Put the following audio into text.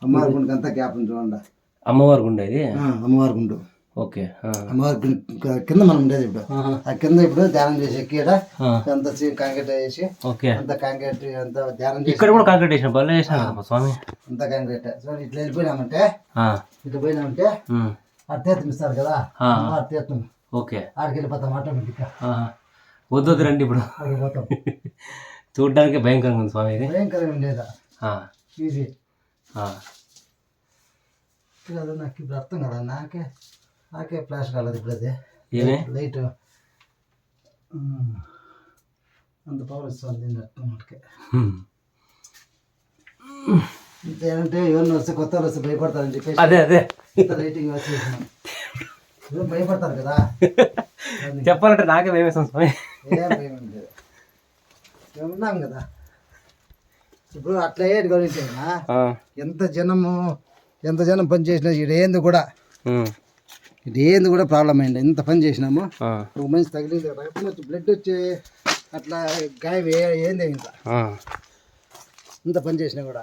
అమ్మవారి గుండెకి అంతా గ్యాప్ ఉంది చూడండి. అమ్మవారి గుండె ఇది. అమ్మవారి గుండు. ఓకే. అమ్మవారి కింద మనం ఉండేది ఇప్పుడు. ఆ కింద ఇప్పుడు ధ్యానం చేసి ఎక్కిడ అంత కాంక్రీట్ వేసి అంత కాంక్రీట్ అంత ధ్యానం చేసి ఇక్కడ కూడా కాంక్రీట్ వేసిన బల్ల వేసిన స్వామి అంత కాంక్రీట్. సో ఇట్లా వెళ్ళిపోయినామంటే ఇట్లా పోయినామంటే ఆ తీర్థం ఇస్తారు కదా ఆ తీర్థం. ఓకే. ఆడికి వెళ్ళిపోతాం ఆటోమేటిక్గా. వద్దు రండి ఇప్పుడు పోతాం. చూడడానికి భయంకరంగా ఉంది స్వామి. ఇది భయంకరంగా లేదా ఈజీ కదా. నాకు ఇప్పుడు అర్థం కదా. నాకే ఫ్లాష్ కాలేదు ఇప్పుడు. అదే లైట్ అంత పవర్ ఇస్తుంది అర్థం మనకి. ఇంతేంటే ఎవరిని వస్తే కొత్త వాళ్ళు వస్తే భయపడతారని చెప్పేసి అదే లైటింగ్ వచ్చేసినాం. భయపడతారు కదా. చెప్పాలంటే నాకే భయం వేస్తాం స్వామి. ఏం భయం లేదు, మేమున్నాం కదా. ఇప్పుడు అట్లా ఏది గమనించా ఎంత జనం పని చేసినా ఇదేంది కూడా ప్రాబ్లం అయింది. ఎంత పని చేసినాము ఒక మనిషి తగిలింది రక్తం వచ్చి బ్లడ్ వచ్చి అట్లా గాయం ఏంది ఇంకా ఇంత పని చేసినా కూడా